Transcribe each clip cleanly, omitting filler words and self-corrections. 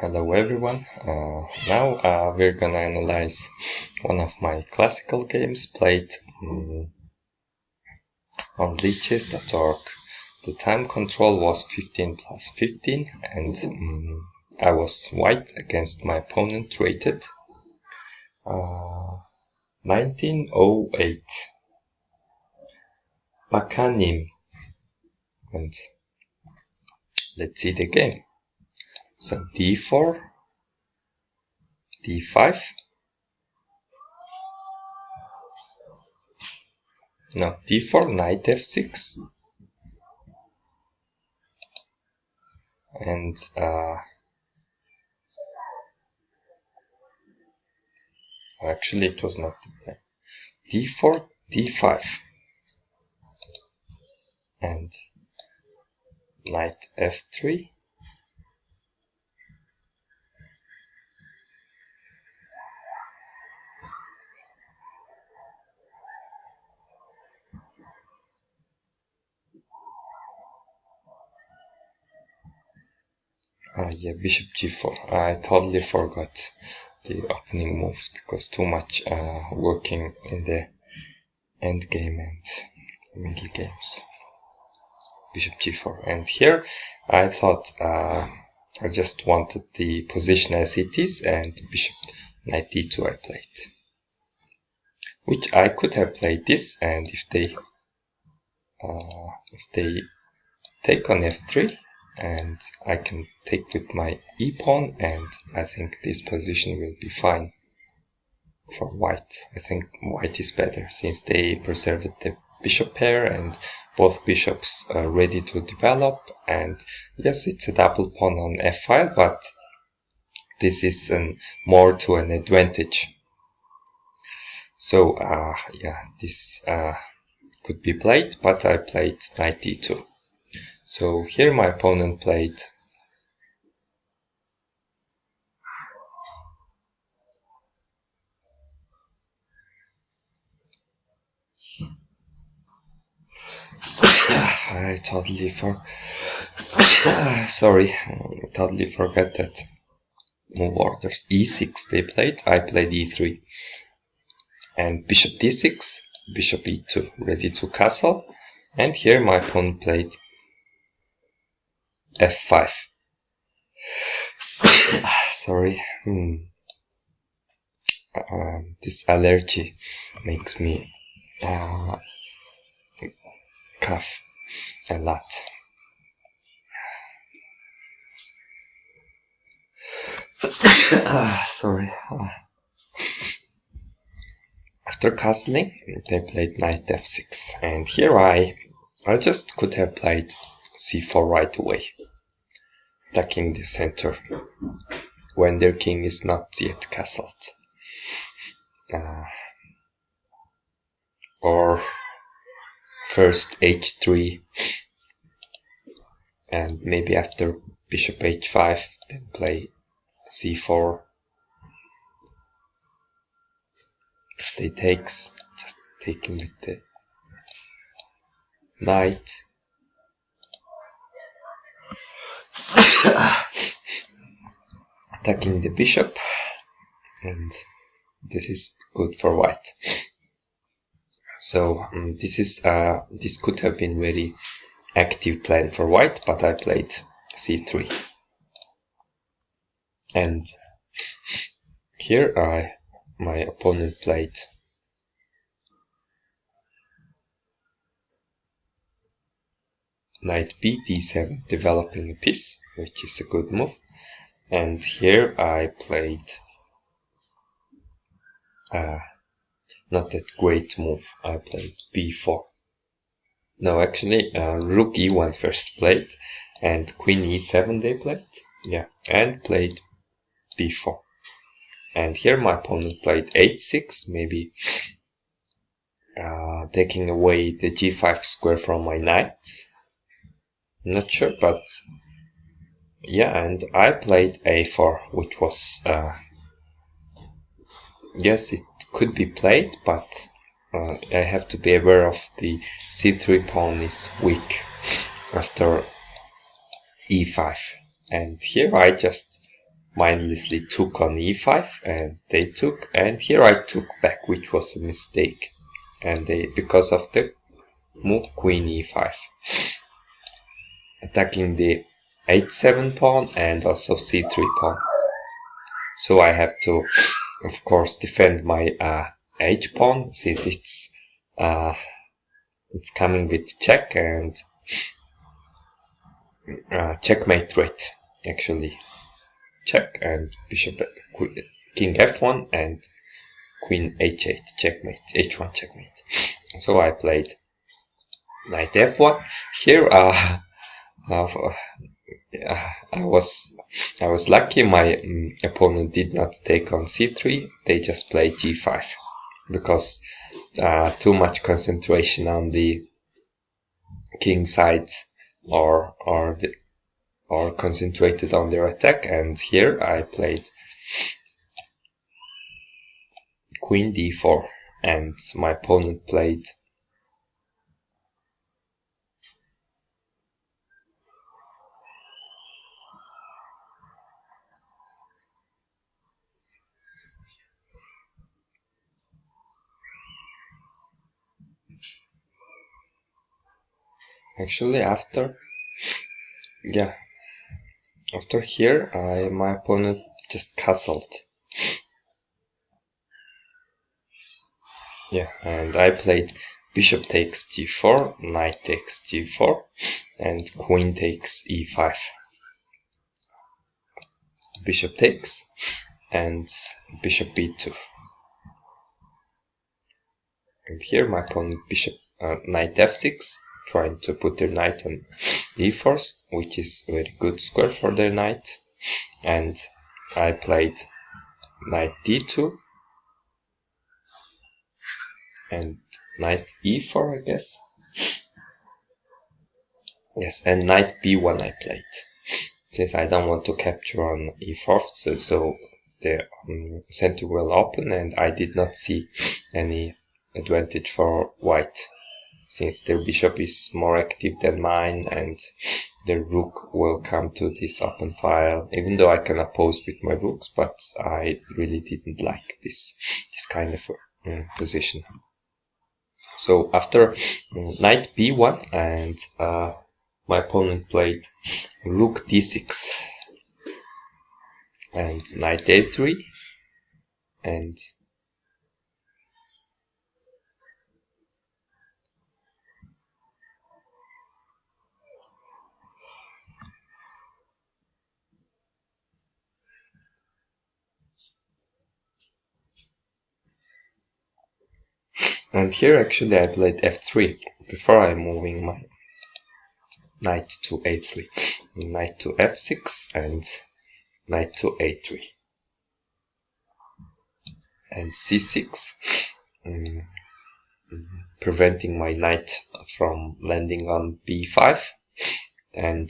Hello everyone. Now we're gonna analyze one of my classical games played on Lichess.org. The time control was 15 plus 15 and I was white against my opponent rated 1908. Bakanim. And let's see the game. So d4, d5, no, d4, knight f6, and actually it was not the play. d4, d5, and knight f3, yeah, bishop g4. I totally forgot the opening moves because too much working in the end game and middle games. Bishop g4, and here I thought I just wanted the position as it is, and bishop knight d2 I played, which I could have played this, and if they take on f3, and I can take with my e pawn, and I think this position will be fine for white. I think white is better since they preserved the bishop pair and both bishops are ready to develop, and yes, it's a double pawn on f5, but this is more to an advantage. So yeah, this could be played, but I played knight d2. So here my opponent played I totally forgot that move orders. e6 they played, I played e3, and bishop d6, bishop e2, ready to castle, and here my opponent played f5. Sorry, this allergy makes me cough a lot. Sorry. After castling, they played knight f6, and here I just could have played c4 right away, attacking the center when their king is not yet castled. Or first h3, and maybe after bishop h5, then play c4. If they takes, just taking with the knight. Attacking the bishop, and this is good for white. So this could have been very active plan for white, but I played c3, and here my opponent played knight b d7, developing a piece, which is a good move, and here I played not that great move. I played b4. No, actually, rook e1 first played, and queen e7 they played, yeah, and played b4. And here my opponent played h6, maybe taking away the g5 square from my knights. Not sure, but yeah, and I played a4, which was yes, it could be played, but I have to be aware of the c3 pawn is weak after e5, and here I just mindlessly took on e5, and they took, and here I took back, which was a mistake, and they, because of the move queen e5, attacking the h7 pawn and also c3 pawn. So I have to, of course, defend my h pawn, since it's coming with check, and checkmate rate, actually. Check, and bishop, king f1 and queen h8 checkmate, h1 checkmate. So I played knight f1. Here I was lucky. My opponent did not take on c3. They just played g5, because too much concentration on the king side, or concentrated on their attack. And here I played queen d4, and my opponent played actually after here my opponent just castled. And I played bishop takes g4, knight takes g4, and queen takes e5. Bishop takes, and bishop b2. And here my opponent knight f6, trying to put their knight on e4, which is a very good square for their knight. And I played knight d2 and knight e4, I guess. Yes, and knight b1 I played, since I don't want to capture on e4, so the center will open, and I did not see any advantage for white, since their bishop is more active than mine, and the rook will come to this open file, even though I can oppose with my rooks, but I really didn't like this kind of position. So after knight b1, and my opponent played rook d6 and knight a3, and here actually I played f3 before I'm moving my knight to a3, knight to f6, and knight to a3, and c6, preventing my knight from landing on b5. And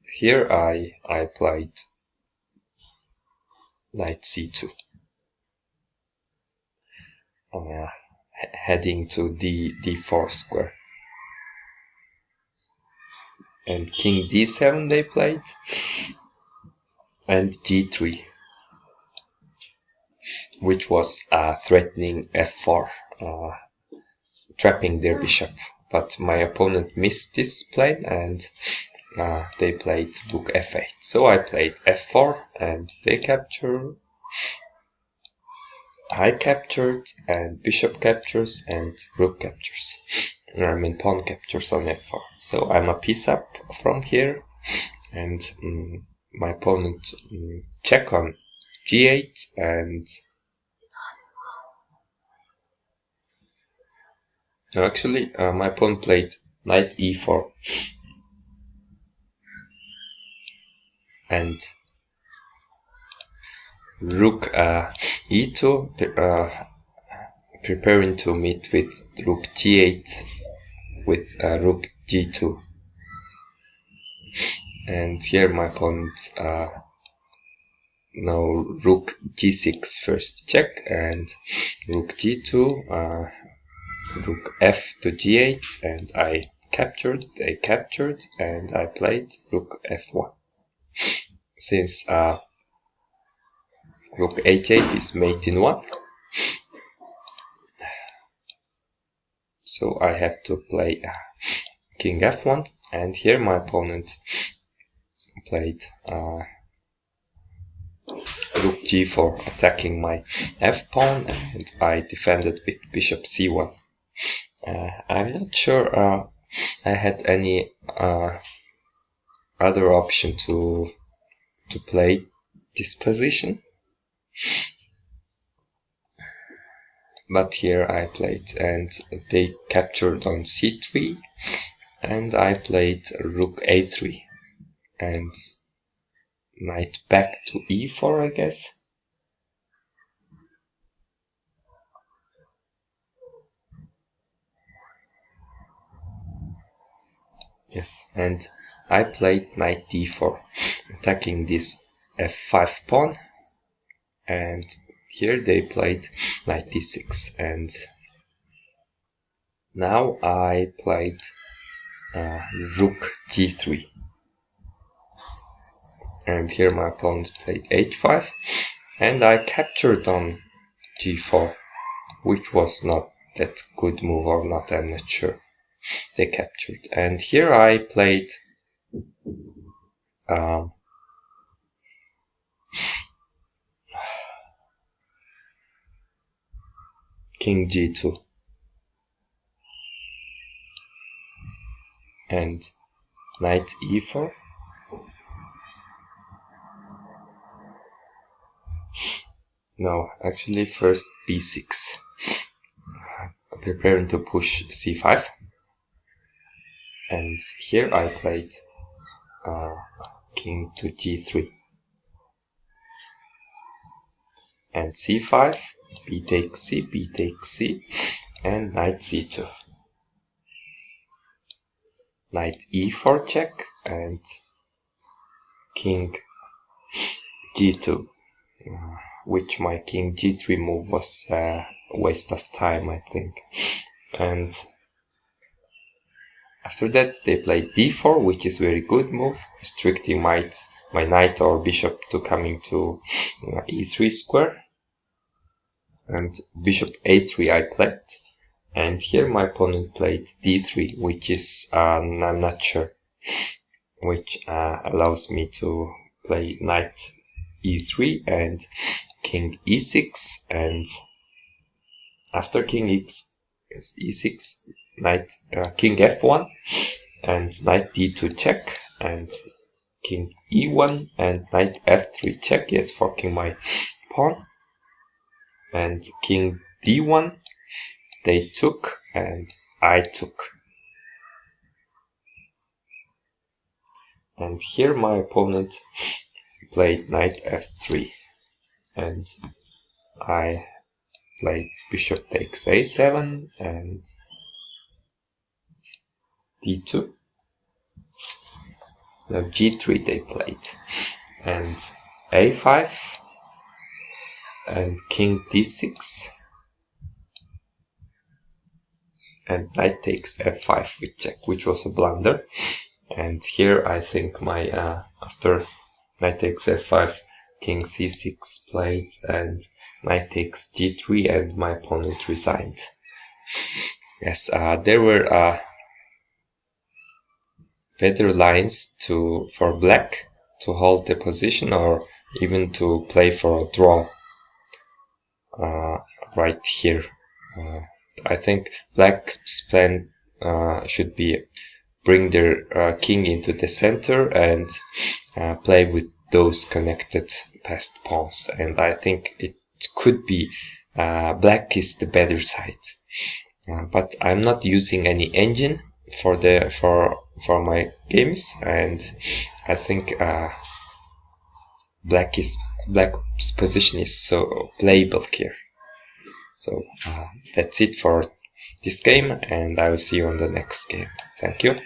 here I played knight c2, heading to d4 square. And king d7 they played, and g3, which was threatening f4, trapping their bishop. But my opponent missed this plane, and they played rook f8. So I played f4, and they capture. I captured, and bishop captures, and rook captures. I mean pawn captures on f4. So I'm a piece up from here, and my opponent check on g8, and no, actually my opponent played knight e4, and rook e2, preparing to meet with rook g8 with rook g2. And here my opponent rook g6 first check, and rook g2, rook f to g8, and I captured, they captured, and I played rook f1. since rook h8 is mate in 1, so I have to play king f1, and here my opponent played rook g4, attacking my f pawn, and I defended with bishop c1. I'm not sure I had any other option to play this position, but here I played, and they captured on c3, and I played rook a3 and knight back to e4, I guess. Yes, and I played knight d4, attacking this f5 pawn, and here they played knight d6, and now I played rook g3, and here my opponent played h5, and I captured on g4, which was not that good move or not, I'm not sure. They captured, and here I played king g2 and knight e4. No, actually first b6, preparing to push c5, and here I played king to g3 and c5, b takes c, and knight c2, knight e4 check, and king g2, which my king g3 move was a waste of time, I think. And after that they played d4, which is very good move, restricting my knight or bishop to coming to e3 square, and bishop a3 I played, and here my opponent played d3, which is I'm not sure, which allows me to play knight e3 and king e6, and after king e6, knight king f1 and knight d2 check, and king e1 and knight f3 check, yes, forking my pawn, and king d1, they took and I took, and here my opponent played knight f3, and I played bishop takes a7 and d2. Now g3 they played, and a5 and king d6, and knight takes f5 with check, which was a blunder. And here I think my after knight takes f5, king c6 played, and knight takes g3, and my opponent resigned. Yes, there were better lines for black to hold the position, or even to play for a draw right here. I think black's plan should be bring their king into the center and play with those connected passed pawns, and I think it could be black is the better side, but I'm not using any engine for my games, and I think black's position is so playable here. So that's it for this game, and I will see you on the next game. Thank you.